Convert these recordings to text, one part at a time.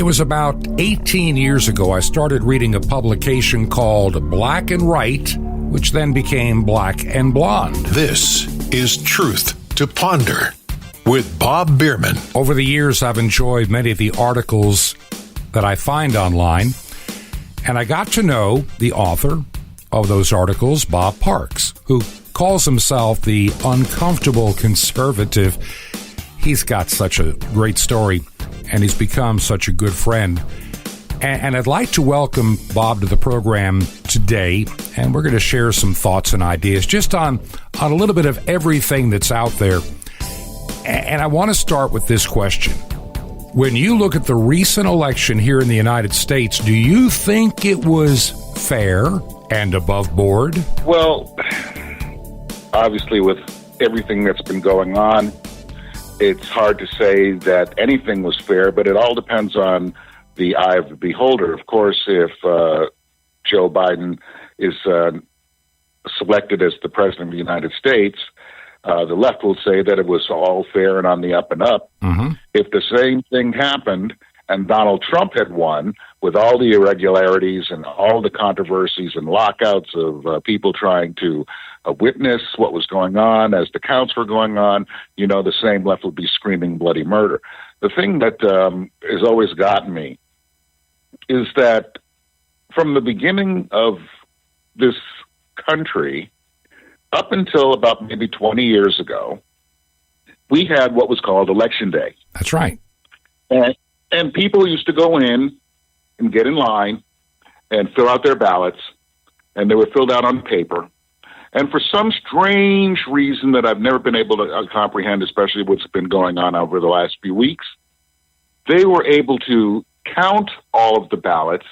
It was about 18 years ago I started reading a publication called Black and Right, which then became Black and Blonde. This is Truth to Ponder with Bob Bierman. Over the years, I've enjoyed many of the articles that I find online, and I got to know the author of those articles, Bob Parks, who calls himself the uncomfortable conservative. He's got such a great story, and he's become such a good friend. And I'd like to welcome Bob to the program today, and we're going to share some thoughts and ideas just on a little bit of everything that's out there. And I want to start with this question. When you look at the recent election here in the United States, do you think it was fair and above board? Well, obviously with everything that's been going on, it's hard to say that anything was fair, but it all depends on the eye of the beholder. Of course, if Joe Biden is selected as the president of the United States, the left will say that it was all fair and on the up and up. Mm-hmm. If the same thing happened and Donald Trump had won with all the irregularities and all the controversies and lockouts of people trying to witness what was going on as the counts were going on, you know, the same left would be screaming bloody murder. The thing that has always gotten me is that from the beginning of this country, up until about maybe 20 years ago, we had what was called Election Day. That's right. And people used to go in and get in line and fill out their ballots, and they were filled out on paper. And for some strange reason that I've never been able to comprehend, especially what's been going on over the last few weeks, they were able to count all of the ballots,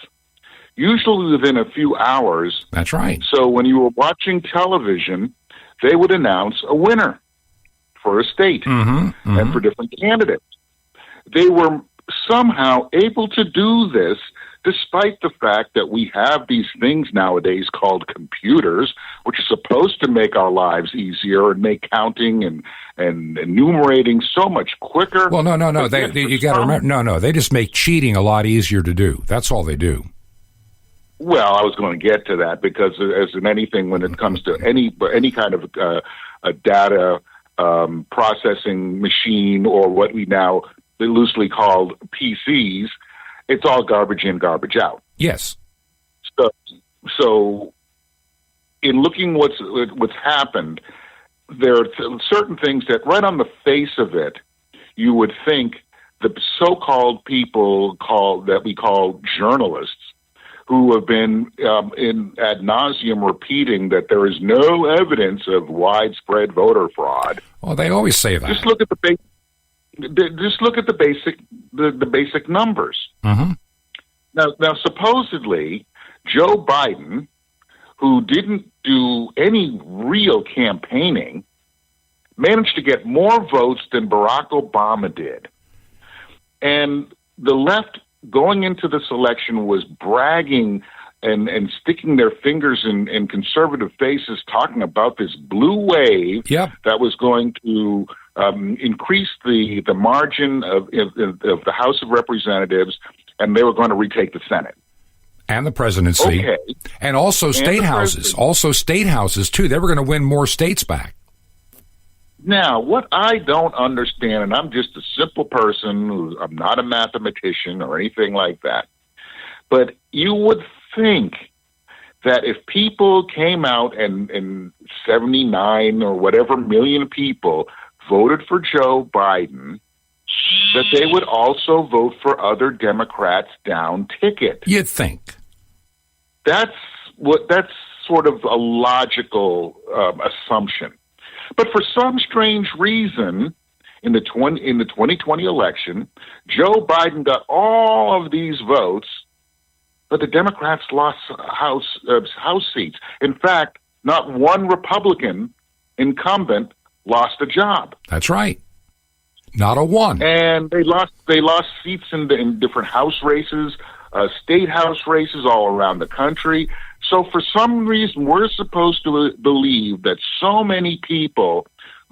usually within a few hours. That's right. So when you were watching television, they would announce a winner for a state and for different candidates. They were somehow able to do this despite the fact that we have these things nowadays called computers, which are supposed to make our lives easier and make counting and enumerating so much quicker. Well, no. You got to remember, they just make cheating a lot easier to do. That's all they do. Well, I was going to get to that because, as in anything, when it comes to any kind of a data processing machine or what we now loosely called PCs, it's all garbage in, garbage out. Yes. So in looking what's happened, there are certain things that right on the face of it, you would think the so-called people that we call journalists, who have been in ad nauseum repeating that there is no evidence of widespread voter fraud. Well, they always say that. Just look at the basic numbers. Mm-hmm. Now, supposedly, Joe Biden, who didn't do any real campaigning, managed to get more votes than Barack Obama did. And the left going into this election was bragging and sticking their fingers in conservative faces, talking about this blue wave that was going to increase the margin of the House of Representatives, and they were going to retake the Senate. And the presidency. Okay. And also state houses. Also state houses, too. They were going to win more states back. Now, what I don't understand, and I'm just a simple person, I'm not a mathematician or anything like that, but you would think that if people came out and 79 or whatever million people voted for Joe Biden, that they would also vote for other Democrats down ticket. You'd think. That's sort of a logical assumption. But for some strange reason, in the 2020 election, Joe Biden got all of these votes, but the Democrats lost House seats. In fact, not one Republican incumbent lost a job. That's right. Not a one. And they lost seats in different House races, state House races all around the country. So for some reason, we're supposed to believe that so many people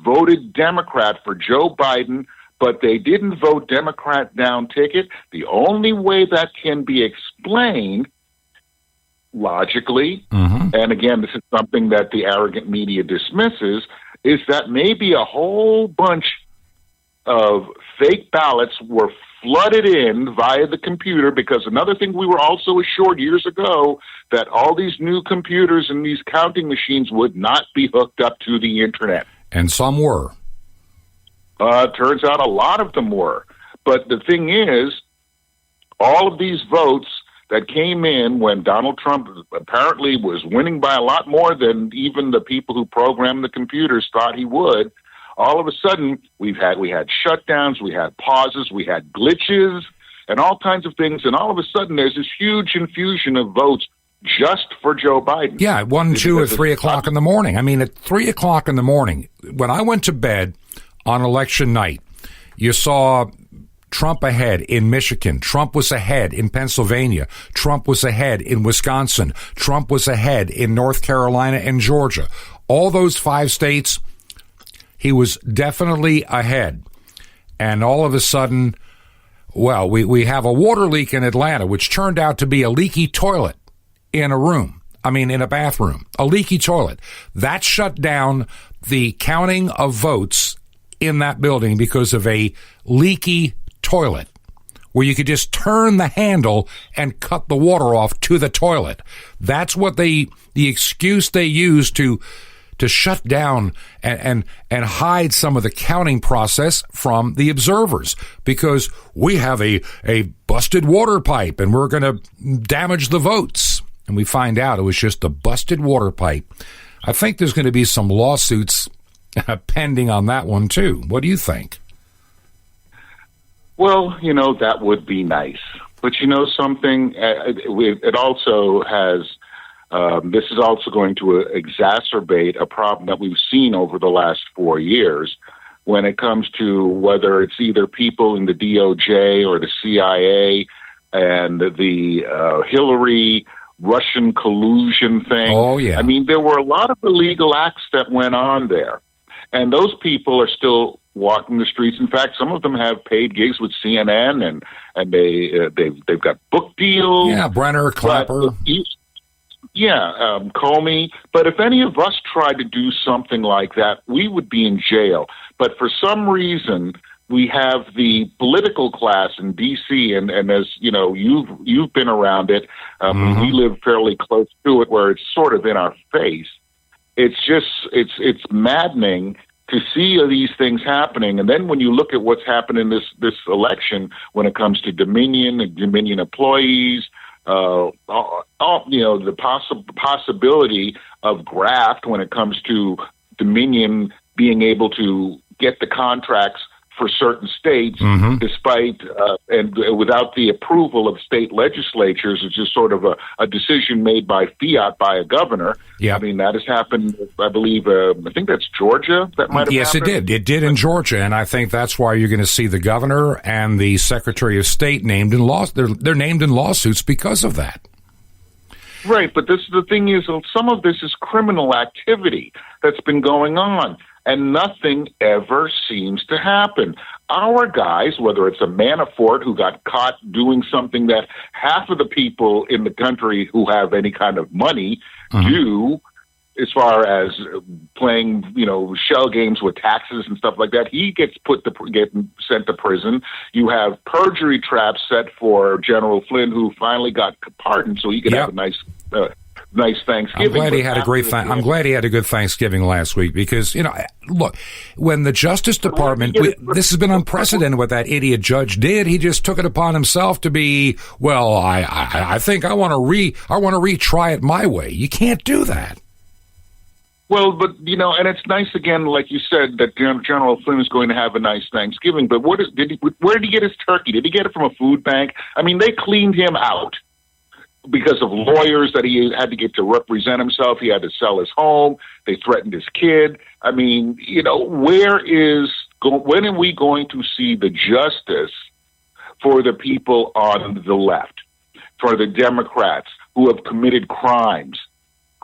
voted Democrat for Joe Biden but they didn't vote Democrat down ticket. The only way that can be explained logically, and again, this is something that the arrogant media dismisses, is that maybe a whole bunch of fake ballots were flooded in via the computer, because another thing we were also assured years ago, that all these new computers and these counting machines would not be hooked up to the internet. And some were. Turns out a lot of them were. But the thing is, all of these votes that came in when Donald Trump apparently was winning by a lot more than even the people who programmed the computers thought he would, all of a sudden we had shutdowns, we had pauses, we had glitches, and all kinds of things, and all of a sudden there's this huge infusion of votes just for Joe Biden. Yeah, at 1, 2, or 3 o'clock in the morning. I mean, at 3 o'clock in the morning, when I went to bed on election night, you saw Trump ahead in Michigan. Trump was ahead in Pennsylvania. Trump was ahead in Wisconsin. Trump was ahead in North Carolina and Georgia. All those 5 states, he was definitely ahead. And all of a sudden, well, we have a water leak in Atlanta, which turned out to be a leaky toilet in a bathroom, a leaky toilet. That shut down the counting of votes in that building because of a leaky toilet, where you could just turn the handle and cut the water off to the toilet. That's what the excuse they used to shut down and hide some of the counting process from the observers, because we have a busted water pipe and we're going to damage the votes. And we find out it was just a busted water pipe. I think there's going to be some lawsuits pending on that one too. What do you think? Well, that would be nice. But something, it also has, this is also going to exacerbate a problem that we've seen over the last 4 years when it comes to whether it's either people in the DOJ or the CIA and the Hillary Russian collusion thing. Oh, yeah. I mean, there were a lot of illegal acts that went on there. And those people are still walking the streets. In fact, some of them have paid gigs with CNN, and they've got book deals. Yeah, Brenner, Clapper. Comey. But if any of us tried to do something like that, we would be in jail. But for some reason, we have the political class in D.C., and as you've been around it. We live fairly close to it, where it's sort of in our face. It's just it's maddening to see these things happening. And then when you look at what's happened in this election, when it comes to Dominion and Dominion employees, the possibility of graft when it comes to Dominion being able to get the contracts for certain states, despite and without the approval of state legislatures. It's just sort of a decision made by fiat by a governor. Yeah. I mean, that has happened, I believe, I think that's Georgia that might have Yes, happened. it did. It did in Georgia, and I think that's why you're going to see the governor and the Secretary of State named in they're named in lawsuits because of that. Right, but the thing is, some of this is criminal activity that's been going on, and nothing ever seems to happen. Our guys, whether it's a Manafort who got caught doing something that half of the people in the country who have any kind of money do, as far as playing, shell games with taxes and stuff like that, he gets sent to prison. You have perjury traps set for General Flynn, who finally got pardoned, so he could have a nice Thanksgiving. I'm glad he had I'm glad he had a good Thanksgiving last week, because look, when the Justice Department, this has been unprecedented what that idiot judge did. He just took it upon himself to be, well, I think I want to retry it my way. You can't do that. Well, but, and it's nice, again, like you said, that General Flynn is going to have a nice Thanksgiving, but where did he get his turkey? Did he get it from a food bank? I mean, they cleaned him out because of lawyers that he had to get to represent himself. He had to sell his home. They threatened his kid. I mean, when are we going to see the justice for the people on the left, for the Democrats who have committed crimes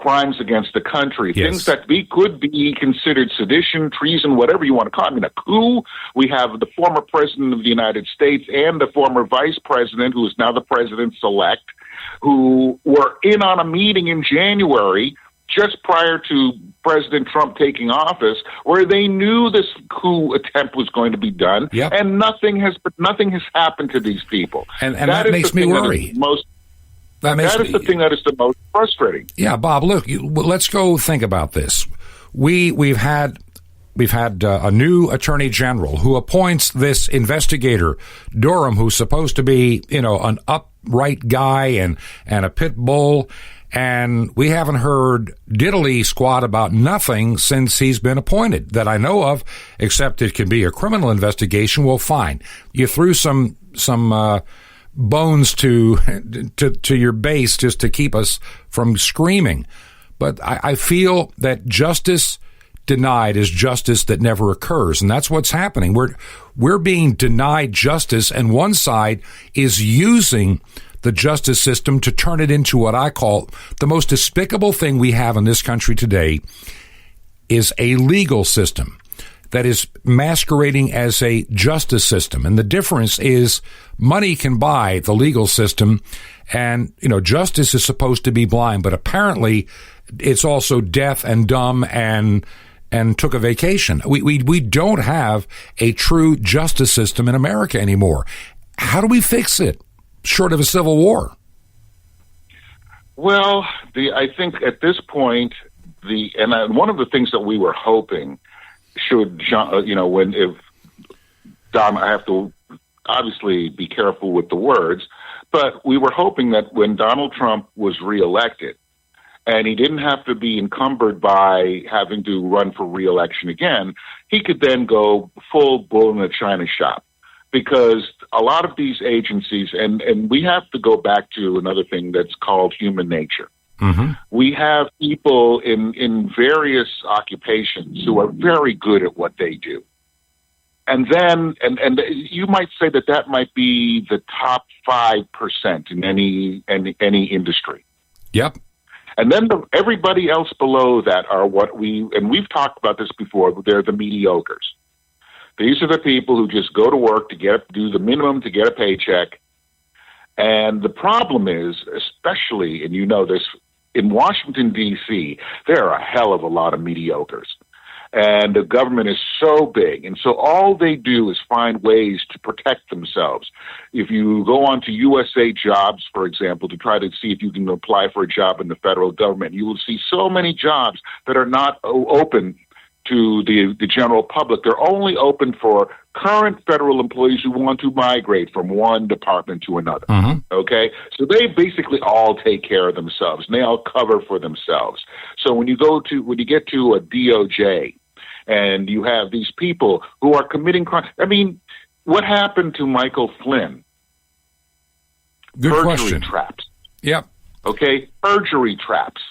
crimes against the country, Yes. things that could be considered sedition, treason, whatever you want to call it. I mean, a coup. We have the former president of the United States and the former vice president, who is now the president-elect, who were in on a meeting in January just prior to President Trump taking office, where they knew this coup attempt was going to be done, Yep. and nothing has nothing has happened to these people. And that makes me worry. That is the thing that is the most frustrating. Yeah, Bob, look, let's go think about this. We've had a new attorney general who appoints this investigator, Durham, who's supposed to be, an upright guy and a pit bull. And we haven't heard diddly squat about nothing since he's been appointed that I know of, except it can be a criminal investigation. Well, fine. You threw some bones to your base just to keep us from screaming. But I feel that justice denied is justice that never occurs, and that's what's happening. We're being denied justice, and one side is using the justice system to turn it into what I call the most despicable thing we have in this country today is a legal system that is masquerading as a justice system. And the difference is money can buy the legal system, and, justice is supposed to be blind, but apparently it's also deaf and dumb and took a vacation. We don't have a true justice system in America anymore. How do we fix it, short of a civil war? Well, I think at this point, one of the things that we were hoping if Don, I have to obviously be careful with the words, but we were hoping that when Donald Trump was reelected, and he didn't have to be encumbered by having to run for reelection again, he could then go full bull in the china shop. Because a lot of these agencies, and we have to go back to another thing that's called human nature. Mm-hmm. We have people in various occupations who are very good at what they do. And then, and you might say that might be the top 5% in any industry. Yep. And then everybody else below that are we've talked about this before, they're the mediocres. These are the people who just go to work to do the minimum to get a paycheck. And the problem is, especially, and you know this, in Washington, D.C., there are a hell of a lot of mediocres. And the government is so big. And so all they do is find ways to protect themselves. If you go on to USA Jobs, for example, to try to see if you can apply for a job in the federal government, you will see so many jobs that are not open to the general public. They're only open for current federal employees who want to migrate from one department to another. Mm-hmm. Okay? So they basically all take care of themselves, and they all cover for themselves. So when you get to a DOJ, and you have these people who are committing crime. I mean, what happened to Michael Flynn? Good perjury question. Traps. Yep. Okay? Perjury traps.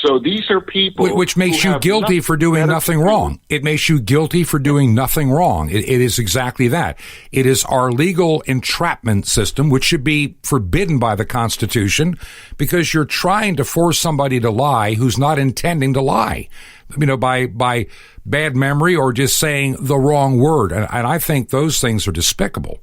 So these are people which makes you guilty for doing nothing wrong. It makes you guilty for doing nothing wrong. It is exactly that. It is our legal entrapment system, which should be forbidden by the Constitution, because you're trying to force somebody to lie who's not intending to lie, by bad memory or just saying the wrong word. And I think those things are despicable.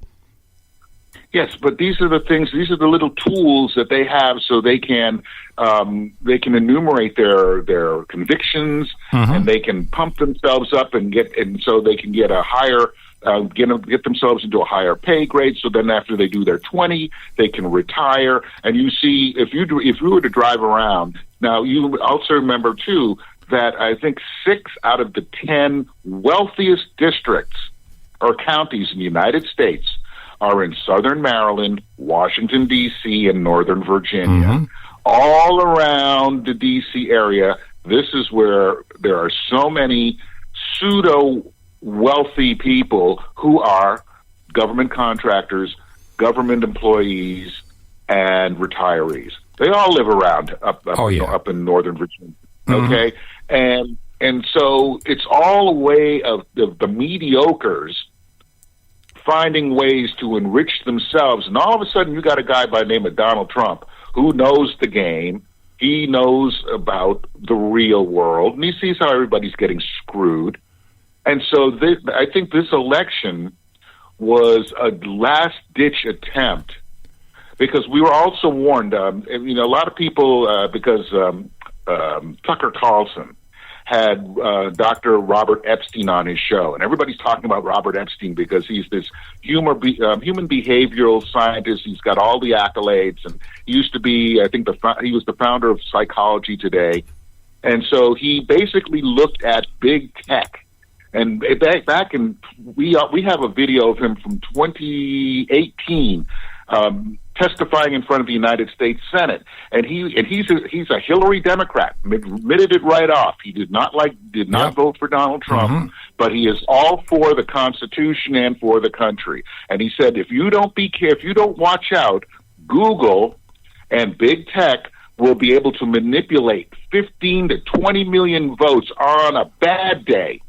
Yes, but these are the little tools that they have so they can enumerate their convictions, mm-hmm. and they can pump themselves up and so they can get a higher get themselves into a higher pay grade. So then after they do their 20, they can retire. And you see, if you were to drive around now, you also remember too that I think 6 out of the 10 wealthiest districts or counties in the United States are in southern Maryland, Washington, D.C., and northern Virginia. Mm-hmm. All around the D.C. area, this is where there are so many pseudo-wealthy people who are government contractors, government employees, and retirees. They all live around up in northern Virginia. Mm-hmm. Okay? And so it's all a way of the mediocres finding ways to enrich themselves. And all of a sudden, you got a guy by the name of Donald Trump who knows the game, He knows about the real world, and he sees how everybody's getting screwed. And so I think this election was a last-ditch attempt, because we were also warned. A lot of people, because Tucker Carlson had Dr. Robert Epstein on his show, and everybody's talking about Robert Epstein because he's this human behavioral scientist. He's got all the accolades, and he used to be, I think, he was the founder of Psychology Today, and so he basically looked at big tech. And back in we have a video of him from 2018. Testifying in front of the United States Senate, and he's a Hillary Democrat. Admitted it right off. He did not vote for Donald Trump, but he is all for the Constitution and for the country. And he said, if you don't watch out, Google and big tech will be able to manipulate 15 to 20 million votes on a bad day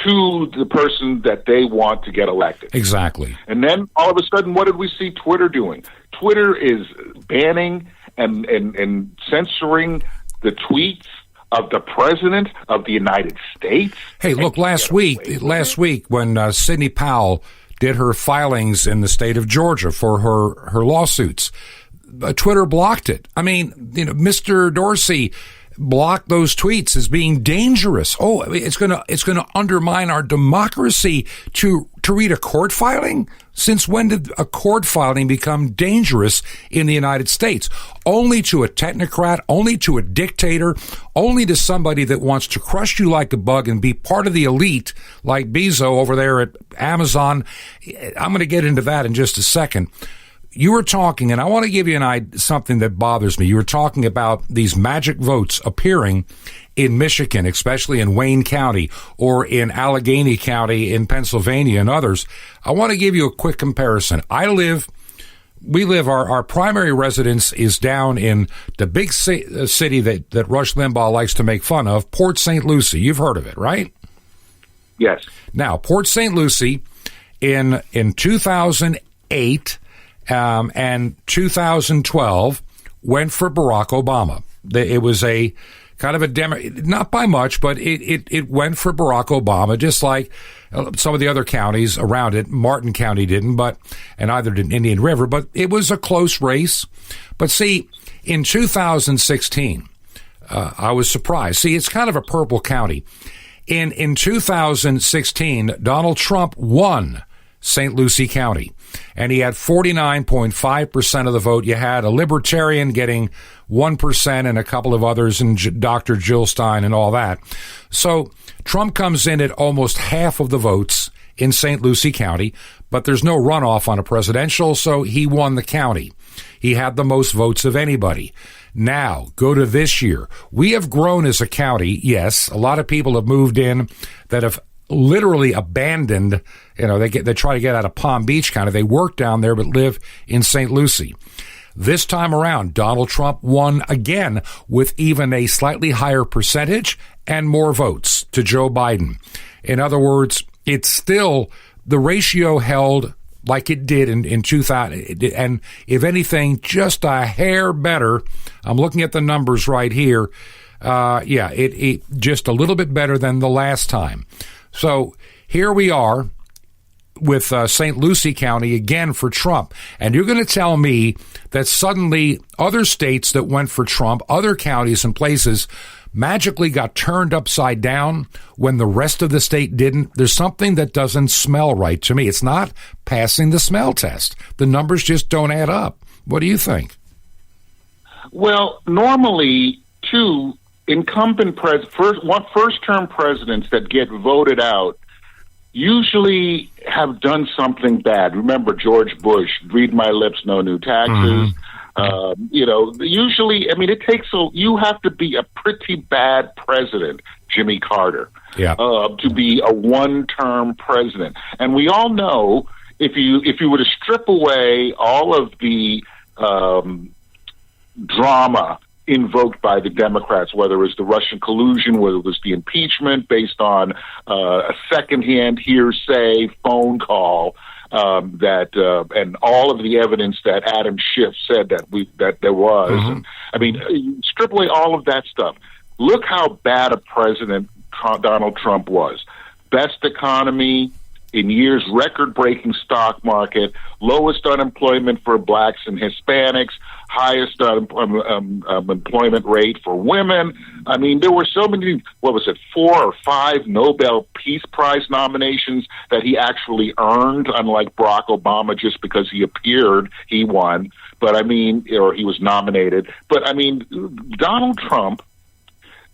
to the person that they want to get elected. Exactly. And then all of a sudden, what did we see Twitter doing? Twitter is banning and censoring the tweets of the President of the United States. Hey, look, last week when Sidney Powell did her filings in the state of Georgia for her lawsuits, Twitter blocked it. I mean, Mr. Dorsey block those tweets as being dangerous. Oh, it's going to undermine our democracy to read a court filing? Since when did a court filing become dangerous in the United States? Only to a technocrat, only to a dictator, only to somebody that wants to crush you like a bug and be part of the elite like Bezos over there at Amazon. I'm going to get into that in just a second. You were talking, and I want to give you something that bothers me. You were talking about these magic votes appearing in Michigan, especially in Wayne County or in Allegheny County in Pennsylvania and others. I want to give you a quick comparison. Our primary residence is down in the big city that Rush Limbaugh likes to make fun of, Port St. Lucie. You've heard of it, right? Yes. Now, Port St. Lucie in 2008 and 2012 went for Barack Obama. It was a kind of a not by much, but it went for Barack Obama, just like some of the other counties around it. Martin County didn't, and neither did Indian River, but it was a close race. But see, in 2016, I was surprised. See, it's kind of a purple county. In 2016, Donald Trump won St. Lucie County, and he had 49.5% of the vote. You had a libertarian getting 1% and a couple of others, and Dr. Jill Stein and all that. So Trump comes in at almost half of the votes in St. Lucie County, but there's no runoff on a presidential, so he won the county. He had the most votes of anybody. Now, go to this year. We have grown as a county, yes. A lot of people have moved in that have literally abandoned, they try to get out of Palm Beach kind of. They work down there but live in St. Lucie. This time around, Donald Trump won again with even a slightly higher percentage and more votes to Joe Biden. In other words, it's still the ratio held like it did in 2000, and if anything, just a hair better. I'm looking at the numbers right here. It just a little bit better than the last time. So here we are with St. Lucie County again for Trump. And you're going to tell me that suddenly other states that went for Trump, other counties and places, magically got turned upside down when the rest of the state didn't? There's something that doesn't smell right to me. It's not passing the smell test. The numbers just don't add up. What do you think? Well, normally, two incumbent first-term presidents that get voted out usually have done something bad. Remember George Bush, read my lips, no new taxes. Usually, it takes you have to be a pretty bad president, Jimmy Carter, to be a one-term president. And we all know if you were to strip away all of the drama invoked by the Democrats, whether it was the Russian collusion, whether it was the impeachment based on a secondhand hearsay phone call, and all of the evidence that Adam Schiff said that there was. Mm-hmm. I mean, strip away all of that stuff. Look how bad a president Donald Trump was. Best economy in years, record-breaking stock market, lowest unemployment for blacks and Hispanics, highest employment rate for women. I mean, there were so many, 4 or 5 Nobel Peace Prize nominations that he actually earned, unlike Barack Obama, just because he appeared, he won. But I mean, or he was nominated. But I mean, Donald Trump,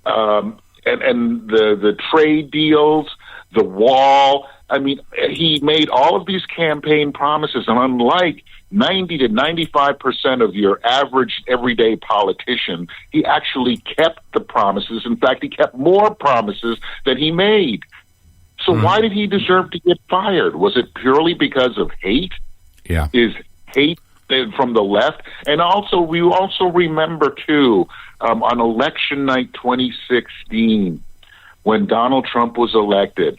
and the trade deals, the wall, I mean, he made all of these campaign promises, and unlike 90 to 95% of your average everyday politician, he actually kept the promises. In fact, he kept more promises than he made. So why did he deserve to get fired? Was it purely because of hate? Yeah. Is hate from the left? And also, we also remember, too, on election night 2016, when Donald Trump was elected,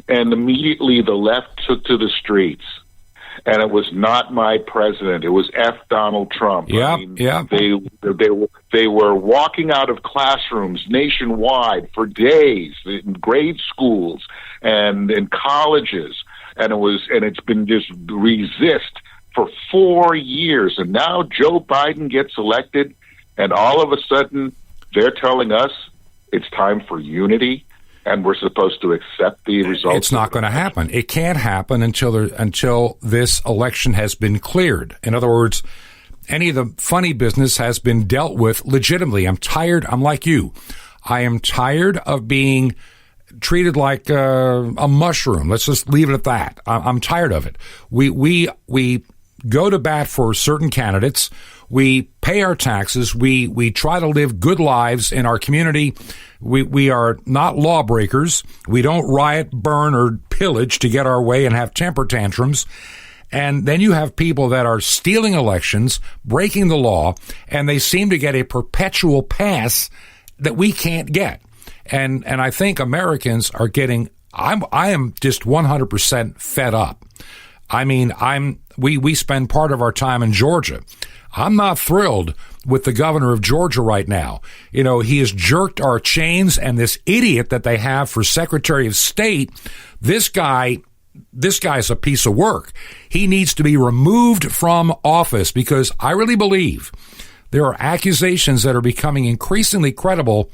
and immediately the left took to the streets, and it was not my president. It was F. Donald Trump. Yeah, I mean, yeah. They were walking out of classrooms nationwide for days in grade schools and in colleges, and it's been just resist for 4 years, and now Joe Biden gets elected, and all of a sudden they're telling us it's time for unity, and we're supposed to accept the results. It's not going to happen. It can't happen until this election has been cleared. In other words, any of the funny business has been dealt with legitimately. I'm tired. I'm like you. I am tired of being treated like a mushroom. Let's just leave it at that. I'm tired of it. We go to bat for certain candidates. We pay our taxes. We try to live good lives in our community. We are not lawbreakers. We don't riot, burn, or pillage to get our way and have temper tantrums. And then you have people that are stealing elections, breaking the law, and they seem to get a perpetual pass that we can't get. And I think Americans are getting, I am just 100% fed up. I mean, we spend part of our time in Georgia. I'm not thrilled with the governor of Georgia right now. You know, he has jerked our chains, and this idiot that they have for Secretary of State, this guy's a piece of work. He needs to be removed from office, because I really believe there are accusations that are becoming increasingly credible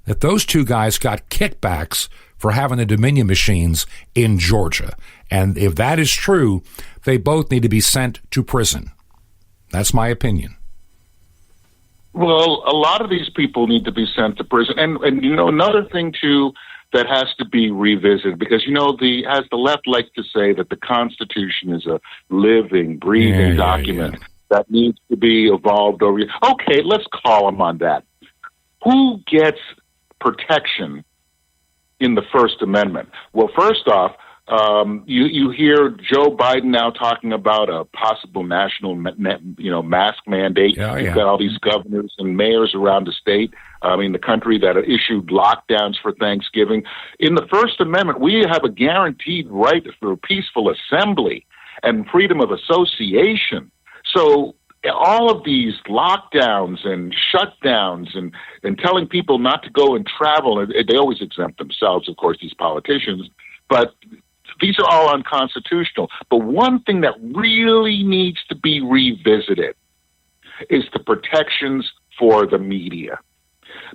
that those two guys got kickbacks for having the Dominion machines in Georgia. And if that is true, they both need to be sent to prison. That's my opinion. Well, a lot of these people need to be sent to prison. And you know, another thing, too, that has to be revisited, because, you know, as the left likes to say that the Constitution is a living, breathing document that needs to be evolved over. Okay, let's call them on that. Who gets protection in the First Amendment? Well, first off, you hear Joe Biden now talking about a possible national, mask mandate. You've got all these governors and mayors around the state, the country, that have issued lockdowns for Thanksgiving. In the First Amendment, we have a guaranteed right for peaceful assembly and freedom of association. So all of these lockdowns and shutdowns and telling people not to go and travel, they always exempt themselves, of course, these politicians, but these are all unconstitutional. But one thing that really needs to be revisited is the protections for the media,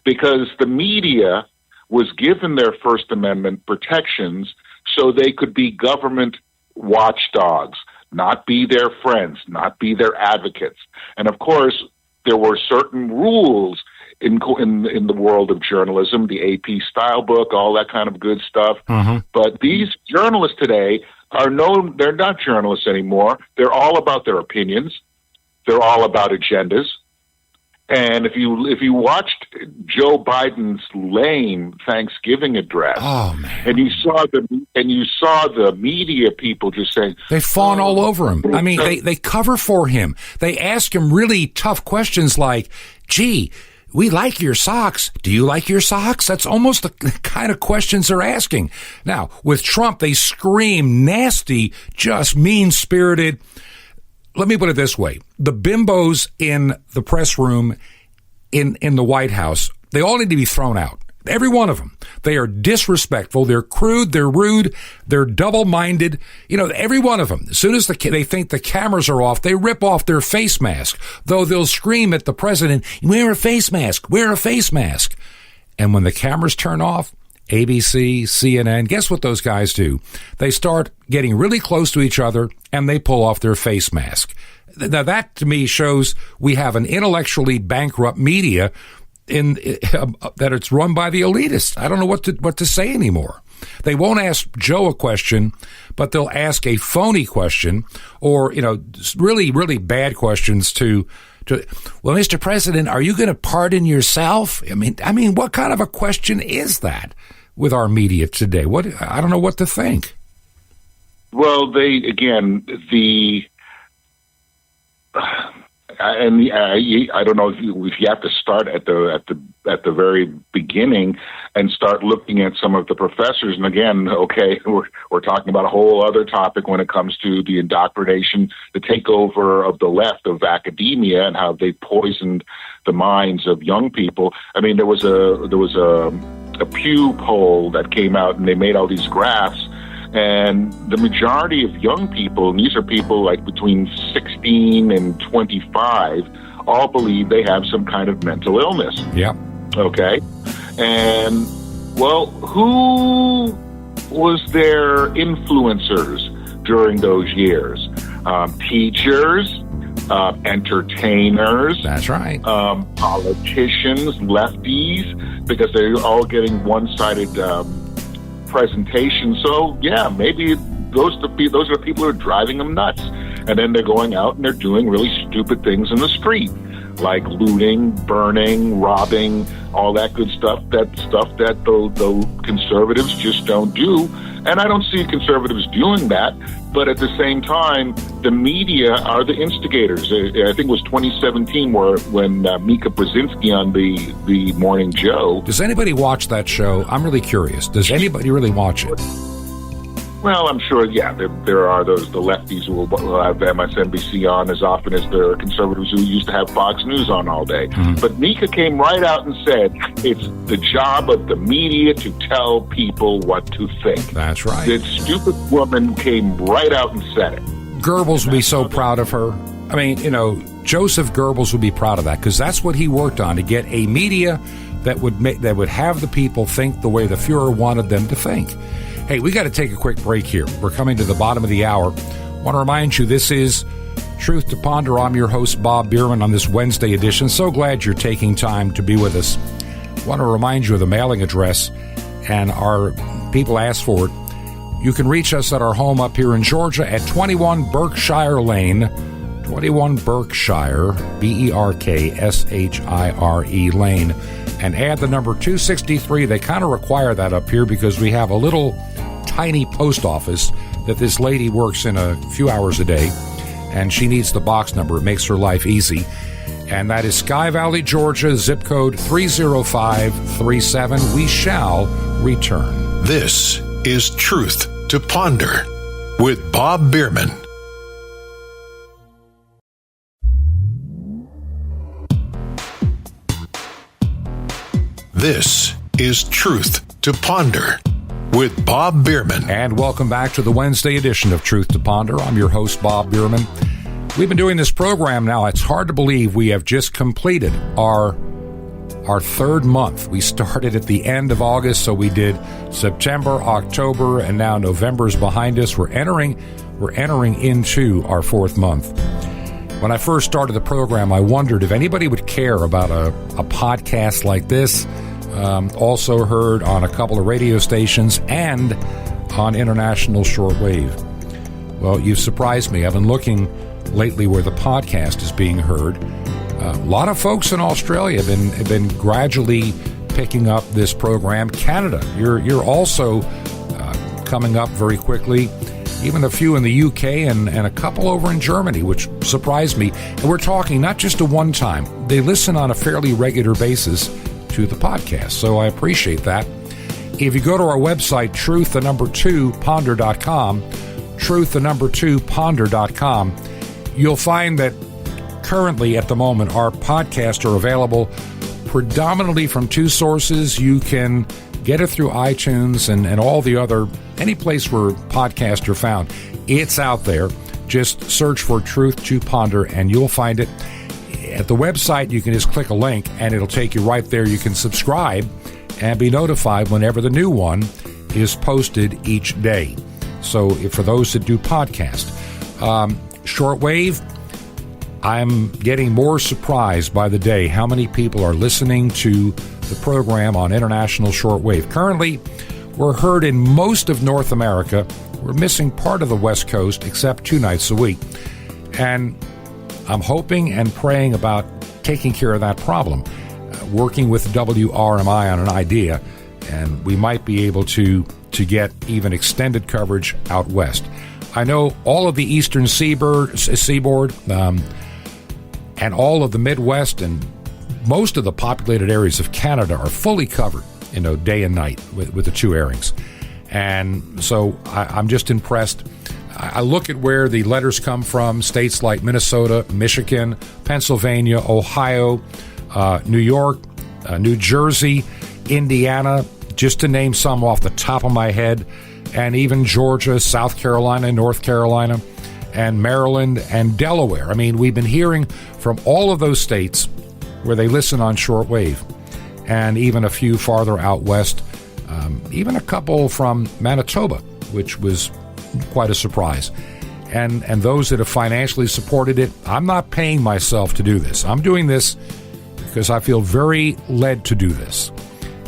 because the media was given their First Amendment protections so they could be government watchdogs, not be their friends, not be their advocates. And of course, there were certain rules in the world of journalism, the AP style book, all that kind of good stuff. Mm-hmm. But these journalists today they're not journalists anymore. They're all about their opinions. They're all about agendas. And if you watched Joe Biden's lame Thanksgiving address, and you saw the media people just saying they fawn all over him. I mean, they cover for him. They ask him really tough questions like, "Gee, we like your socks. Do you like your socks? That's almost the kind of questions they're asking. Now, with Trump, they scream nasty, just mean-spirited. Let me put it this way. The bimbos in the press room in the White House, they all need to be thrown out. Every one of them. They are disrespectful. They're crude. They're rude. They're double-minded. Every one of them. As soon as they think the cameras are off, they rip off their face mask. Though they'll scream at the president, wear a face mask, wear a face mask. And when the cameras turn off, ABC, CNN, guess what those guys do? They start getting really close to each other and they pull off their face mask. Now that to me shows we have an intellectually bankrupt media that it's run by the elitists. I don't know what to say anymore. They won't ask Joe a question, but they'll ask a phony question or, really, really bad questions to well, Mr. President, are you going to pardon yourself? I mean, what kind of a question is that with our media today? I don't know what to think. Well, I don't know if you have to start at the very beginning and start looking at some of the professors. And again, okay, we're talking about a whole other topic when it comes to the indoctrination, the takeover of the left of academia, and how they poisoned the minds of young people. I mean, there was a Pew poll that came out, and they made all these graphs. And the majority of young people, and these are people like between 16 and 25, all believe they have some kind of mental illness. Yeah. Okay. And, well, who was their influencers during those years? Teachers, entertainers. That's right. Politicians, lefties, because they're all getting one-sided presentation. So yeah, maybe those are the people who are driving them nuts. And then they're going out and they're doing really stupid things in the street, like looting, burning, robbing, all that good stuff. That the conservatives just don't do. And I don't see conservatives doing that. But at the same time, the media are the instigators. I think it was 2017 when Mika Brzezinski on the Morning Joe. Does anybody watch that show? I'm really curious. Does anybody really watch it? Well, I'm sure, yeah, there are the lefties who will have MSNBC on as often as there are conservatives who used to have Fox News on all day. Mm-hmm. But Mika came right out and said it's the job of the media to tell people what to think. That's right. That stupid woman came right out and said it. Goebbels would be so proud of her. I mean, Joseph Goebbels would be proud of that because that's what he worked on, to get a media that would have the people think the way the Fuhrer wanted them to think. Hey, we got to take a quick break here. We're coming to the bottom of the hour. I want to remind you, this is Truth to Ponder. I'm your host, Bob Bierman, on this Wednesday edition. So glad you're taking time to be with us. I want to remind you of the mailing address, and our people asked for it. You can reach us at our home up here in Georgia at 21 Berkshire Lane. 21 Berkshire, Berkshire Lane. And add the number 263. They kind of require that up here because we have a little tiny post office that this lady works in a few hours a day, and she needs the box number. It makes her life easy. And that is Sky Valley, Georgia, zip code 30537. We shall return. This is Truth to Ponder with Bob Bierman. This is Truth to Ponder with Bob Bierman. And welcome back to the Wednesday edition of Truth to Ponder. I'm your host, Bob Bierman. We've been doing this program now. It's hard to believe we have just completed our third month. We started at the end of August, so we did September, October, and now November's behind us. We're entering into our fourth month. When I first started the program, I wondered if anybody would care about a podcast like this. Also heard on a couple of radio stations and on international shortwave. Well, you've surprised me. I've been looking lately where the podcast is being heard. A lot of folks in Australia have been gradually picking up this program. Canada, you're also coming up very quickly. even a few in the UK and a couple over in Germany, which surprised me. And we're talking not just a one-time. They listen on a fairly regular basis to the podcast, so I appreciate that. If you go to our website, truth2ponder.com, truth2ponder.com, you'll find that currently at the moment our podcasts are available predominantly from two sources. You can get it through iTunes and all the other, any place where podcasts are found. It's out there. Just search for Truth to Ponder and you'll find it. At the website, you can just click a link and it'll take you right there. You can subscribe and be notified whenever the new one is posted each day. So for those that do podcast, shortwave, I'm getting more surprised by the day how many people are listening to the program on international shortwave. Currently, we're heard in most of North America. We're missing part of the West Coast, except 2 nights a week. And I'm hoping and praying about taking care of that problem, working with WRMI on an idea, and we might be able to get even extended coverage out west. I know all of the eastern seaboard and all of the Midwest and most of the populated areas of Canada are fully covered, day and night with the 2 airings. And so I'm just impressed. I look at where the letters come from, states like Minnesota, Michigan, Pennsylvania, Ohio, New York, New Jersey, Indiana, just to name some off the top of my head, and even Georgia, South Carolina, North Carolina, and Maryland and Delaware. I mean, we've been hearing from all of those states where they listen on shortwave, and even a few farther out west, even a couple from Manitoba, which was quite a surprise. And those that have financially supported it, I'm not paying myself to do this. I'm doing this because I feel very led to do this.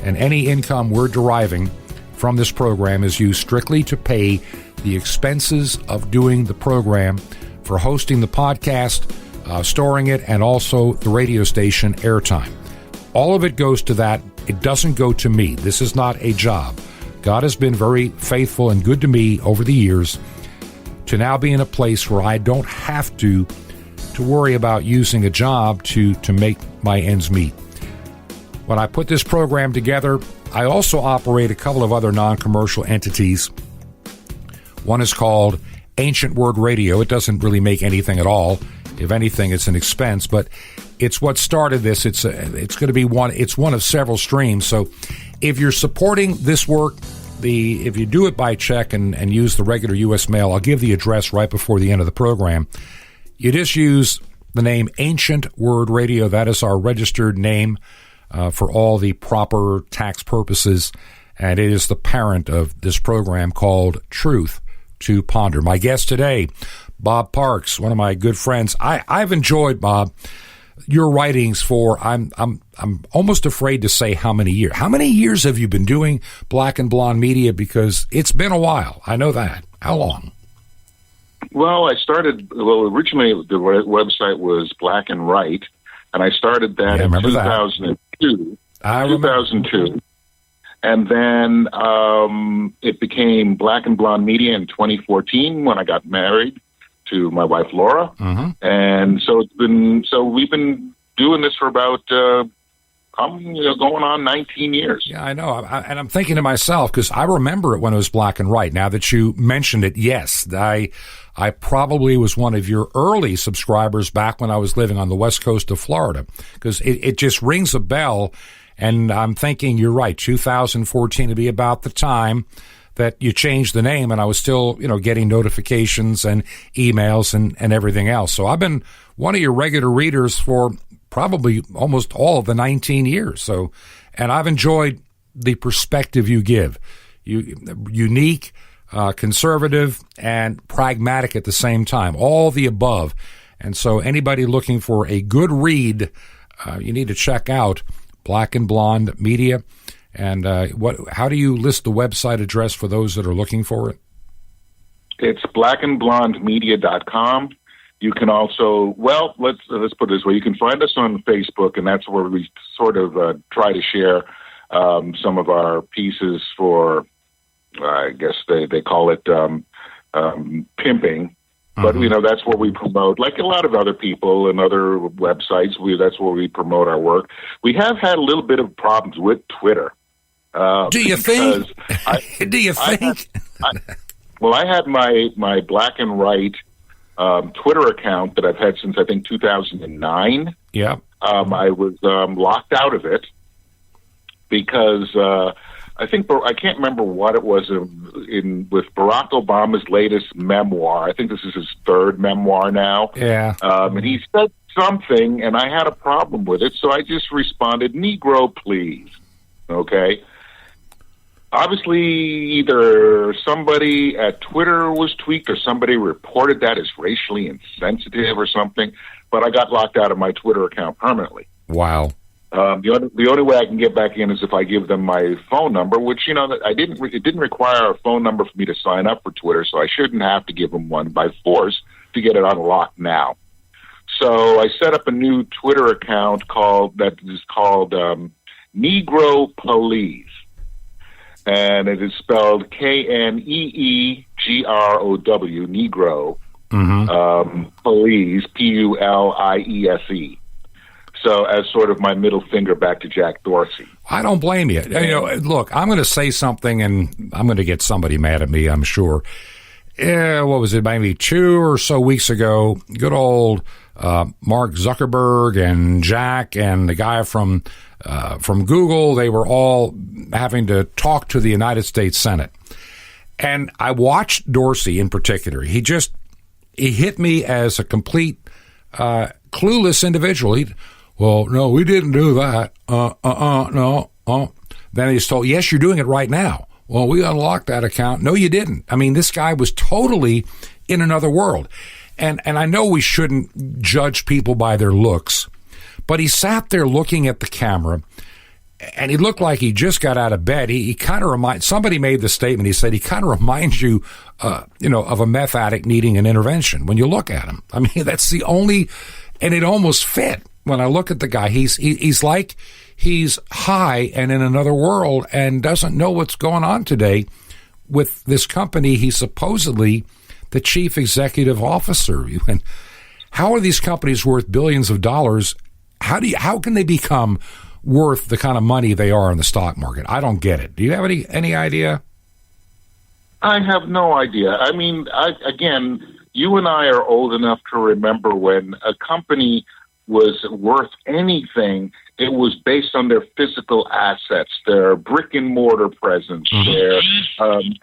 And any income we're deriving from this program is used strictly to pay the expenses of doing the program, for hosting the podcast, storing it, and also the radio station airtime. All of it goes to that. It doesn't go to me. This is not a job. God has been very faithful and good to me over the years to now be in a place where I don't have to worry about using a job to make my ends meet. When I put this program together, I also operate a couple of other non-commercial entities. One is called Ancient Word Radio. It doesn't really make anything at all. If anything, it's an expense, but it's what started this. It's going to be one. It's one of several streams. So, if you're supporting this work, if you do it by check and use the regular U.S. mail, I'll give the address right before the end of the program. You just use the name Ancient Word Radio. That is our registered name for all the proper tax purposes, and it is the parent of this program called Truth to Ponder. My guest today, Bob Parks, one of my good friends. I've enjoyed, Bob, your writings for, I'm almost afraid to say how many years. How many years have you been doing Black and Blonde Media? Because it's been a while. I know that. How long? Well, originally the website was Black and Right, and I started that in 2002. I remember. 2002. And then it became Black and Blonde Media in 2014 when I got married to my wife Laura. Mm-hmm. And so we've been doing this for about going on 19 years. Yeah, I know. And I'm thinking to myself, because I remember it when it was Black and White. Now that you mentioned it, yes, I probably was one of your early subscribers back when I was living on the west coast of Florida, because it just rings a bell. And I'm thinking you're right, 2014 to be about the time that you changed the name, and I was still, getting notifications and emails and everything else. So I've been one of your regular readers for probably almost all of the 19 years. So, and I've enjoyed the perspective you give. Unique, conservative, and pragmatic at the same time. All the above. And so anybody looking for a good read, you need to check out Black and Blonde Media. And how do you list the website address for those that are looking for it? It's blackandblondemedia.com. You can also, let's put it this way. You can find us on Facebook, and that's where we sort of try to share some of our pieces for, I guess they call it pimping. But, that's where we promote, like a lot of other people and other websites, that's where we promote our work. We have had a little bit of problems with Twitter. Do you think? Do you think? I had my black and white Twitter account that I've had since, I think, 2009. Yeah. I was locked out of it because I can't remember what it was with Barack Obama's latest memoir. I think this is his third memoir now. Yeah. And he said something, and I had a problem with it, so I just responded, "Negro, please." Okay. Obviously, either somebody at Twitter was tweaked or somebody reported that as racially insensitive or something, but I got locked out of my Twitter account permanently. Wow. The only way I can get back in is if I give them my phone number, which, it didn't require a phone number for me to sign up for Twitter, so I shouldn't have to give them one by force to get it unlocked now. So I set up a new Twitter account called Negro Police. And it is spelled Kneegrow, Negro, Police, Puliese. So as sort of my middle finger back to Jack Dorsey. I don't blame you. Look, I'm going to say something, and I'm going to get somebody mad at me, I'm sure. What was it, maybe 2 or so weeks ago, good old Mark Zuckerberg and Jack and the guy from Google, they were all having to talk to the United States Senate. And I watched Dorsey in particular. He hit me as a complete clueless individual. Well, no, we didn't do that. No. Then he's told, yes, you're doing it right now. Well, we unlocked that account. No, you didn't. I mean, this guy was totally in another world. And I know we shouldn't judge people by their looks, but he sat there looking at the camera, and he looked like he just got out of bed. He kind of somebody made the statement, he said, he kind of reminds you, of a meth addict needing an intervention when you look at him. I mean, that's the only, and it almost fit. When I look at the guy, he's like he's high and in another world and doesn't know what's going on today with this company. He's supposedly the chief executive officer. And how are these companies worth billions of dollars? How can they become worth the kind of money they are in the stock market? I don't get it. Do you have any idea? I have no idea. I mean, again, you and I are old enough to remember when a company was worth anything, it was based on their physical assets, their brick and mortar presence, their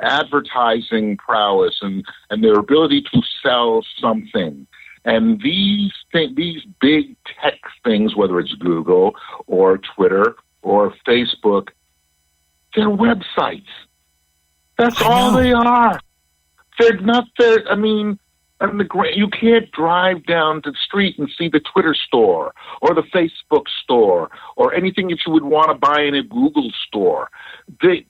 advertising prowess, and their ability to sell something. And these big tech things, whether it's Google or Twitter or Facebook, they're websites. That's all they are. They're not there. I mean, you can't drive down the street and see the Twitter store or the Facebook store or anything that you would want to buy in a Google store. They're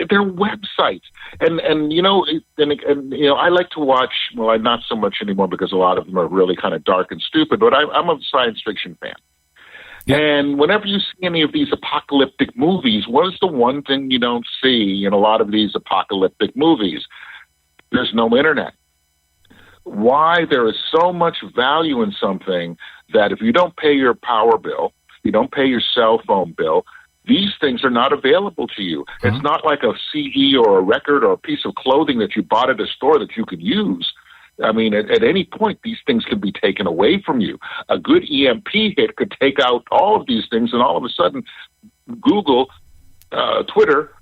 websites, and I like to watch. Well, not so much anymore because a lot of them are really kind of dark and stupid. But I'm a science fiction fan. Yeah. And whenever you see any of these apocalyptic movies, what is the one thing you don't see in a lot of these apocalyptic movies? There's no internet. Why there is so much value in something that if you don't pay your power bill, you don't pay your cell phone bill, these things are not available to you. It's not like a CD or a record or a piece of clothing that you bought at a store that you could use. I mean, at any point, these things can be taken away from you. A good EMP hit could take out all of these things, and all of a sudden, Google, Twitter,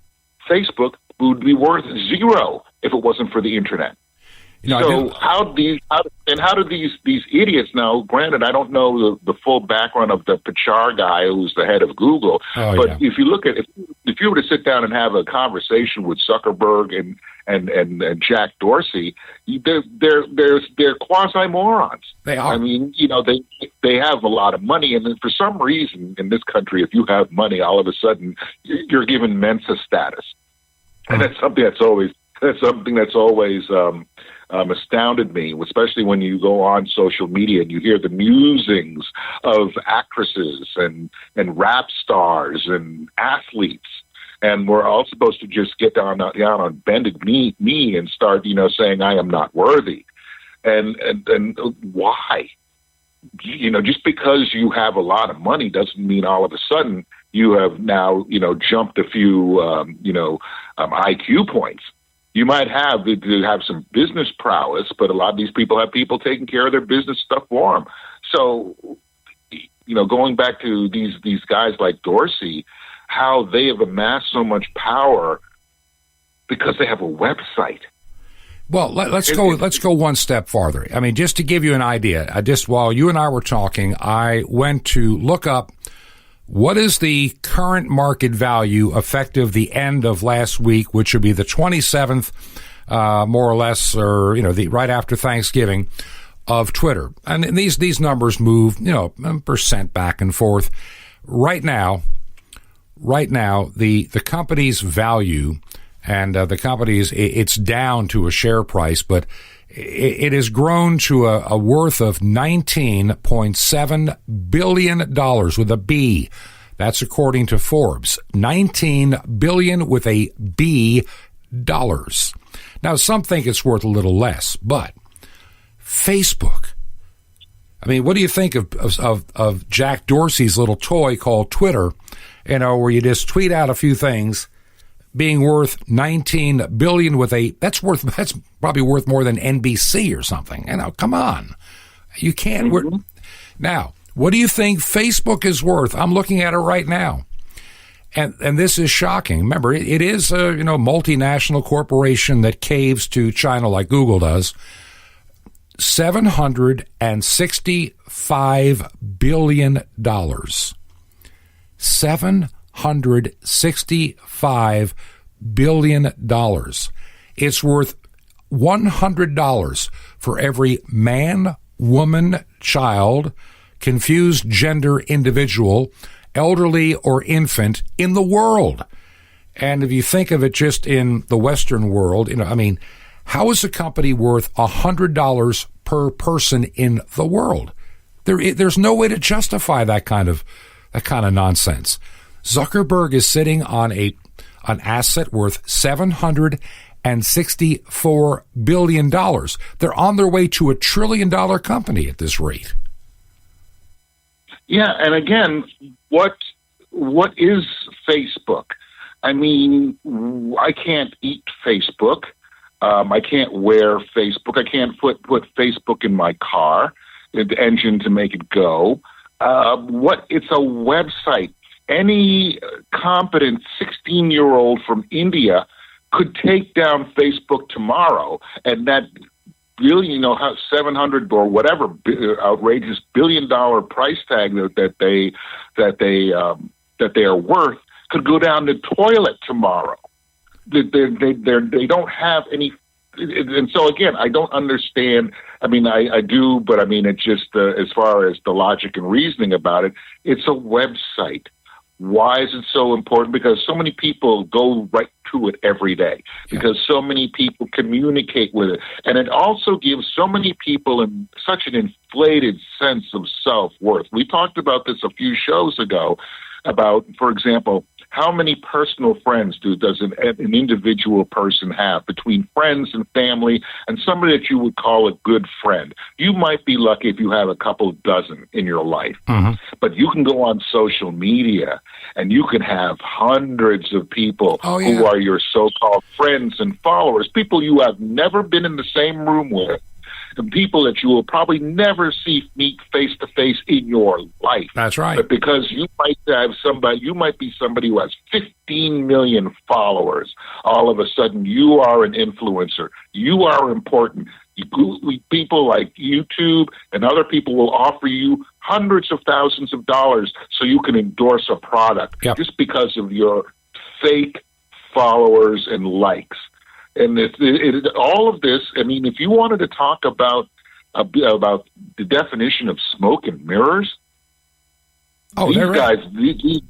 Facebook would be worth zero if it wasn't for the internet. So how do these idiots now? Granted, I don't know the full background of the Pichar guy who's the head of Google, but if you look at if you were to sit down and have a conversation with Zuckerberg and Jack Dorsey, they're quasi morons. They are. I mean, they have a lot of money, and then for some reason in this country, if you have money, all of a sudden you're given Mensa status, and that's something that's always astounded me, especially when you go on social media and you hear the musings of actresses and rap stars and athletes And we're all supposed to just get down on bended knee and start, saying I am not worthy. And why? Just because you have a lot of money doesn't mean all of a sudden you have now, jumped a few, IQ points. You might have some business prowess, but a lot of these people have people taking care of their business stuff for them. So, going back to these guys like Dorsey, how they have amassed so much power because they have a website. Well, let's go one step farther. I mean, just to give you an idea, while you and I were talking, I went to look up what is the current market value effective the end of last week, which would be the 27th, more or less, or right after Thanksgiving, of Twitter. And these numbers move, percent back and forth. Right now, the company's value. And the company's, it's down to a share price, but it has grown to a worth of $19.7 billion with a B. That's according to Forbes. $19 billion with a B dollars. Now, some think it's worth a little less, but Facebook. I mean, what do you think of Jack Dorsey's little toy called Twitter, where you just tweet out a few things, being worth $19 billion that's probably worth more than NBC or something. Come on. You can't. Mm-hmm. Now, what do you think Facebook is worth? I'm looking at it right now. And this is shocking. Remember, it is a, multinational corporation that caves to China like Google does. $765 billion. $765 billion. It's worth $100 for every man, woman, child, confused gender individual, elderly or infant in the world. And if you think of it just in the Western world, how is a company worth $100 per person in the world? There's no way to justify that kind of nonsense. Zuckerberg is sitting on an asset worth $764 billion. They're on their way to $1 trillion company at this rate. Yeah, and again, what is Facebook? I mean, I can't eat Facebook. I can't wear Facebook. I can't put Facebook in my car, the engine to make it go. It's a website. Any competent 16-year-old from India could take down Facebook tomorrow, and that really, how 700 or whatever outrageous $billion price tag that they are worth could go down the toilet tomorrow. They don't have any. And so, again, I don't understand. I mean, I do, but I mean, it's just as far as the logic and reasoning about it, it's a website. Why is it so important? Because so many people go right to it every day, because so many people communicate with it. And it also gives so many people such an inflated sense of self-worth. We talked about this a few shows ago about, for example, how many personal friends does an individual person have between friends and family and somebody that you would call a good friend? You might be lucky if you have a couple dozen in your life, but you can go on social media and you can have hundreds of people who are your so-called friends and followers, people you have never been in the same room with, and people that you will probably never meet face to face in your life. That's right. But because you might be somebody who has 15 million followers, all of a sudden you are an influencer. You are important. People like YouTube and other people will offer you hundreds of thousands of dollars so you can endorse a product just because of your fake followers and likes. And all of this, I mean, if you wanted to talk about the definition of smoke and mirrors, these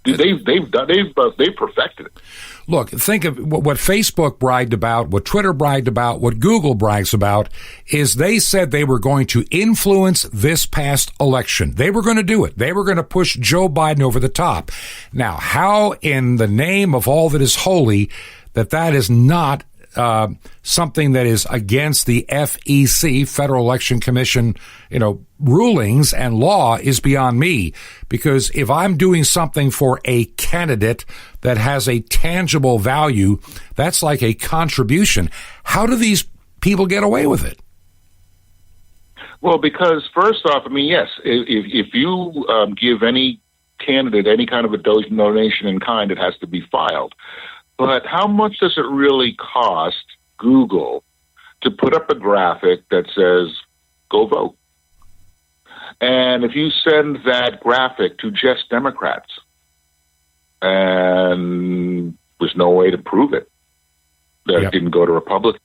They've perfected it. Look, think of what Facebook bragged about, what Twitter bragged about, what Google brags about, is they said they were going to influence this past election. They were going to do it. They were going to push Joe Biden over the top. Now, how in the name of all that is holy that is not something that is against the FEC, Federal Election Commission, rulings and law is beyond me. Because if I'm doing something for a candidate that has a tangible value, that's like a contribution. How do these people get away with it? Well, because first off, yes, if you give any candidate any kind of a donation in kind, it has to be filed. But how much does it really cost Google to put up a graphic that says, go vote? And if you send that graphic to just Democrats, and there's no way to prove it, that it didn't go to Republicans.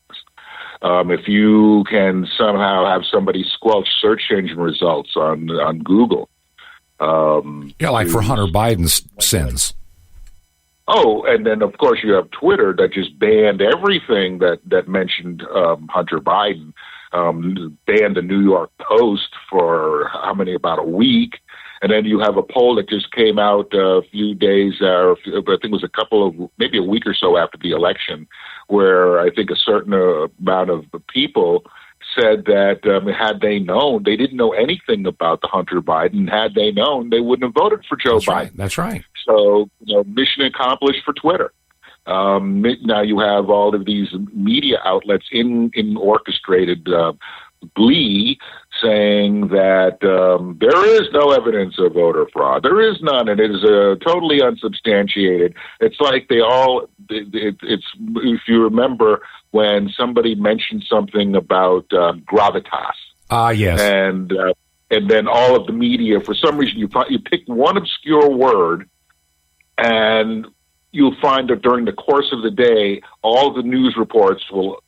If you can somehow have somebody squelch search engine results on Google. Like for Hunter Biden's sins. Oh, and then, of course, you have Twitter that just banned everything that mentioned Hunter Biden, banned the New York Post for about a week. And then you have a poll that just came out a few days, I think it was maybe a week or so after the election, where I think a certain amount of people said that had they known, they didn't know anything about the Hunter Biden. Had they known, they wouldn't have voted for Joe Biden. Right. That's right. So, mission accomplished for Twitter. Now you have all of these media outlets in orchestrated glee saying that there is no evidence of voter fraud. There is none, and it is totally unsubstantiated. It's like it's if you remember when somebody mentioned something about gravitas. Yes. And then all of the media, for some reason, you pick one obscure word, and you'll find that during the course of the day, all the news reports will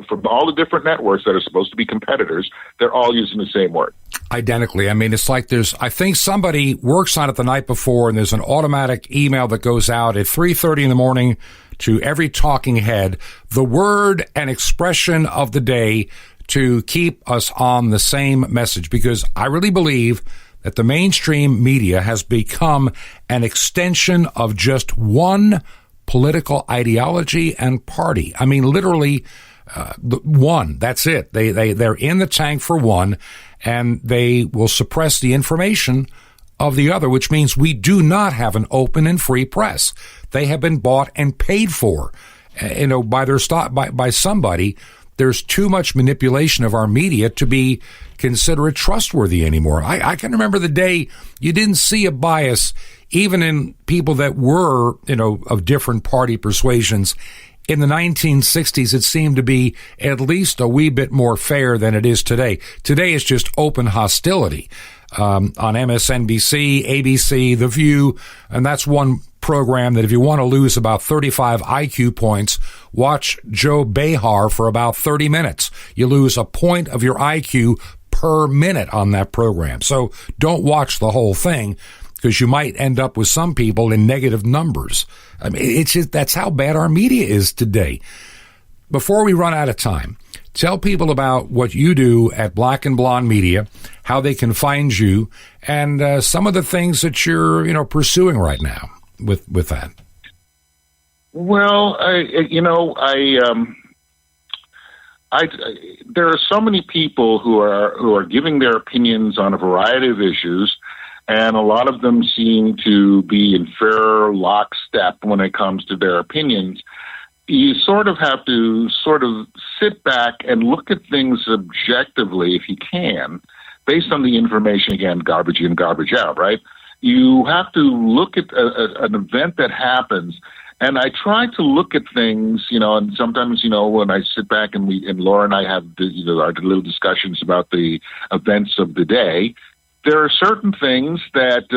from all the different networks that are supposed to be competitors, they're all using the same word. Identically. It's like I think somebody works on it the night before, and there's an automatic email that goes out at 3:30 in the morning to every talking head, the word and expression of the day to keep us on the same message. Because I really believe that the mainstream media has become an extension of just one political ideology and party. Literally, one. That's it. They're in the tank for one, and they will suppress the information of the other, which means we do not have an open and free press. They have been bought and paid for, by their stock, by somebody. There's too much manipulation of our media to be considered trustworthy anymore. I can remember the day you didn't see a bias, even in people that were, of different party persuasions. In the 1960s, it seemed to be at least a wee bit more fair than it is today. Today is just open hostility on MSNBC, ABC, The View, and that's one program that if you want to lose about 35 IQ points, watch Joe Behar for about 30 minutes. You lose a point of your IQ per minute on that program. So don't watch the whole thing, because you might end up with some people in negative numbers. It's just, that's how bad our media is today. Before we run out of time, tell people about what you do at Black and Blonde Media, how they can find you, and some of the things that you're, pursuing right now with that. Well, there are so many people who are giving their opinions on a variety of issues, and a lot of them seem to be in fair lockstep when it comes to their opinions. You sort of have to sit back and look at things objectively, if you can, based on the information, again, garbage in, garbage out, right? You have to look at an event that happens. And I try to look at things, and sometimes, when I sit back and Laura and I have our little discussions about the events of the day, there are certain things that,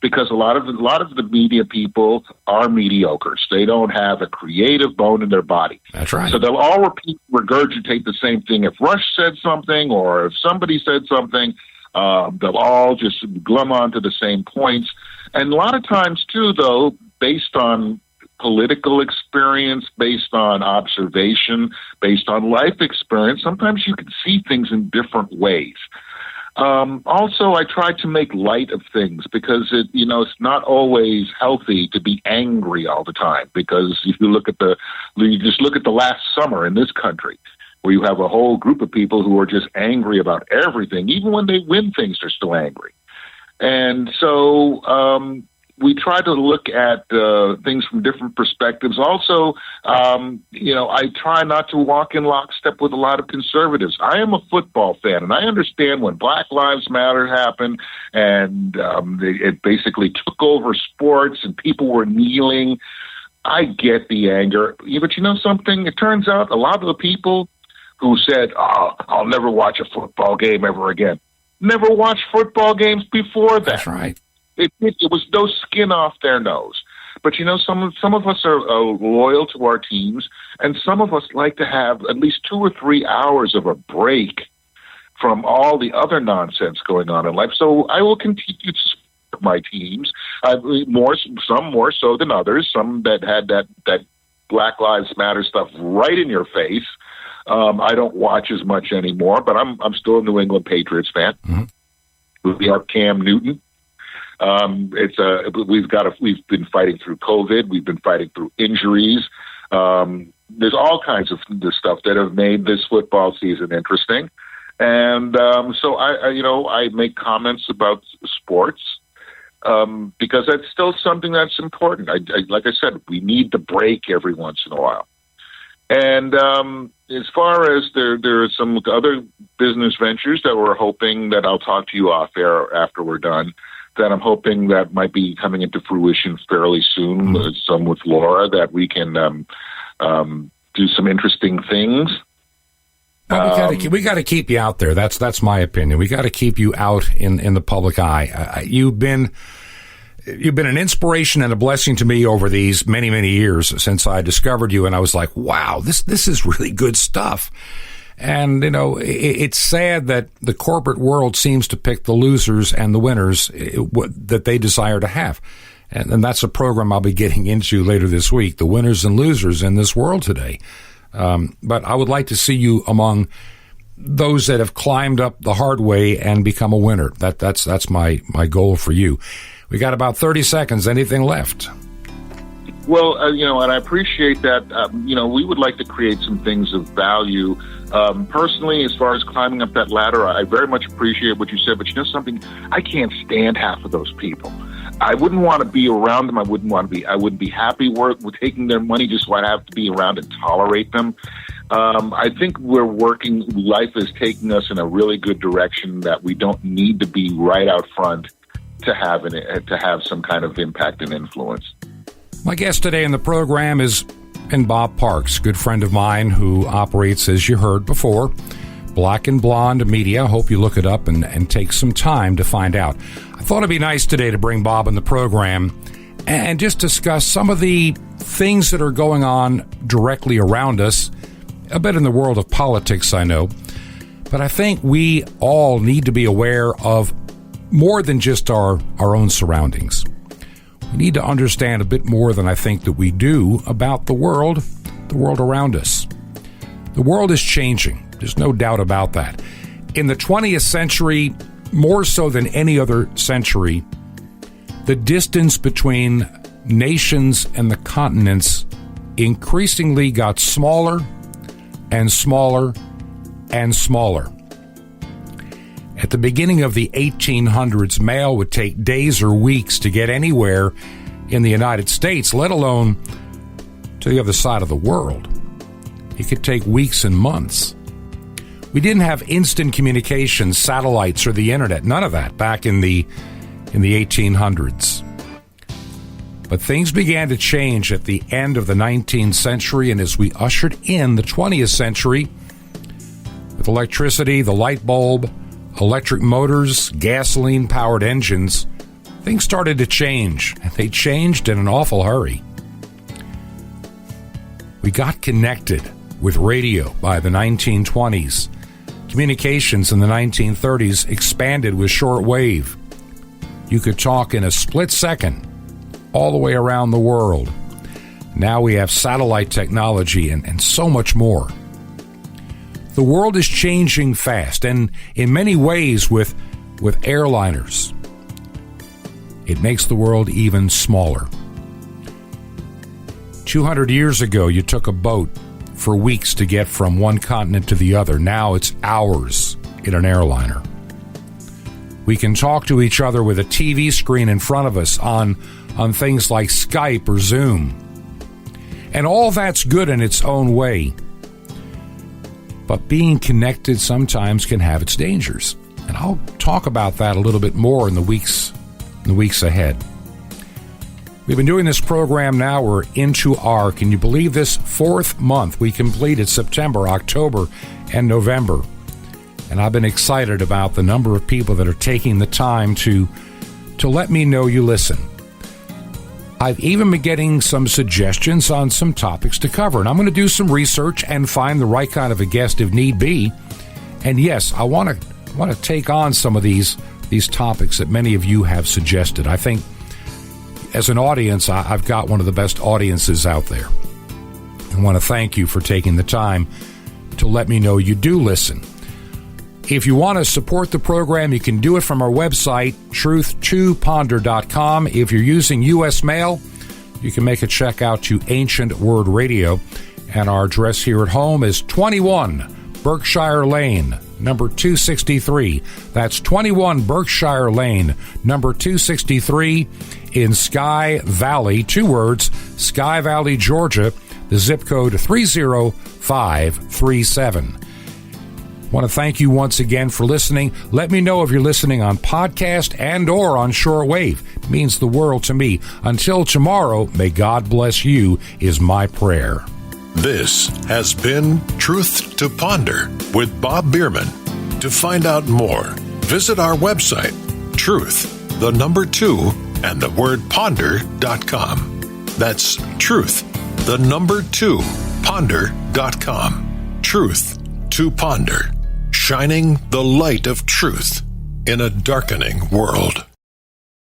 because a lot of the media people are mediocres. They don't have a creative bone in their body. That's right. So they'll all regurgitate the same thing. If Rush said something, or if somebody said something, they'll all just glom onto the same points. And a lot of times, too, though, based on political experience, based on observation, based on life experience, sometimes you can see things in different ways. Also, I try to make light of things because it's not always healthy to be angry all the time. Because if you just look at the last summer in this country, where you have a whole group of people who are just angry about everything, even when they win things, they're still angry. And so we try to look at things from different perspectives. Also, I try not to walk in lockstep with a lot of conservatives. I am a football fan, and I understand when Black Lives Matter happened and it basically took over sports and people were kneeling. I get the anger. But you know something? It turns out a lot of the people who said, "Oh, I'll never watch a football game ever again," never watched football games before that. That's right. It was no skin off their nose. But, some of us are loyal to our teams, and some of us like to have at least 2 or 3 hours of a break from all the other nonsense going on in life. So I will continue to support my teams, some more so than others, some that had that Black Lives Matter stuff right in your face. I don't watch as much anymore, but I'm still a New England Patriots fan. Mm-hmm. We have Cam Newton. We've been fighting through COVID. We've been fighting through injuries. There's all kinds of stuff that have made this football season interesting. And so I make comments about sports because that's still something that's important. Like I said, we need to break every once in a while. And as far as there are some other business ventures that we're hoping that I'll talk to you off air after we're done, that I'm hoping that might be coming into fruition fairly soon, some with Laura, that we can do some interesting things. Well, we got to keep you out there. That's my opinion. We got to keep you out in the public eye. You've been an inspiration and a blessing to me over these many, many years since I discovered you, and I was like, wow, this is really good stuff. And, it's sad that the corporate world seems to pick the losers and the winners that they desire to have. And that's a program I'll be getting into later this week, the winners and losers in this world today. But I would like to see you among those that have climbed up the hard way and become a winner. That's my goal for you. We got about 30 seconds. Anything left? Well, and I appreciate that. We would like to create some things of value. Personally, as far as climbing up that ladder, I very much appreciate what you said, but something? I can't stand half of those people. I wouldn't want to be around them. I wouldn't be happy with taking their money just so I'd have to be around and tolerate them. I think life is taking us in a really good direction that we don't need to be right out front to have some kind of impact and influence. My guest today in the program is Bob Parks, good friend of mine who operates, as you heard before, Black and Blonde Media. I hope you look it up and take some time to find out. I thought it'd be nice today to bring Bob in the program and just discuss some of the things that are going on directly around us, a bit in the world of politics, I know. But I think we all need to be aware of more than just our own surroundings. We need to understand a bit more than I think that we do about the world around us. The world is changing. There's no doubt about that. In the 20th century, more so than any other century, the distance between nations and the continents increasingly got smaller and smaller and smaller. At the beginning of the 1800s, mail would take days or weeks to get anywhere in the United States, let alone to the other side of the world. It could take weeks and months. We didn't have instant communication, satellites, or the internet, none of that back in the 1800s. But things began to change at the end of the 19th century, and as we ushered in the 20th century, with electricity, the light bulb, electric motors, gasoline-powered engines, things started to change, and they changed in an awful hurry. We got connected with radio by the 1920s. Communications in the 1930s expanded with shortwave. you could talk in a split second all the way around the world. Now we have satellite technology and so much more. The world is changing fast, and in many ways with airliners, it makes the world even smaller. 200 years ago, you took a boat for weeks to get from one continent to the other. Now it's hours in an airliner. We can talk to each other with a TV screen in front of us on things like Skype or Zoom. And all that's good in its own way. But being connected sometimes can have its dangers. And I'll talk about that a little bit more in the weeks ahead. We've been doing this program now. We're into our, can you believe this, 4th month. We completed September, October, and November. And I've been excited about the number of people that are taking the time to let me know you listen. I've even been getting some suggestions on some topics to cover, and I'm going to do some research and find the right kind of a guest if need be. And yes, I want to take on some of these topics that many of you have suggested. I think as an audience, I've got one of the best audiences out there. I want to thank you for taking the time to let me know you do listen. If you want to support the program, you can do it from our website, truth2ponder.com. If you're using U.S. mail, you can make a check out to Ancient Word Radio. And our address here at home is 21 Berkshire Lane, number 263. That's 21 Berkshire Lane, number 263 in Sky Valley, 2 words, Sky Valley, Georgia, the zip code 30537. I want to thank you once again for listening. Let me know if you're listening on podcast and or on shortwave. It means the world to me. Until tomorrow, may God bless you is my prayer. This has been Truth to Ponder with Bob Bierman. To find out more, visit our website, truth2ponder.com. That's truth2ponder.com. Truth to Ponder, shining the light of truth in a darkening world.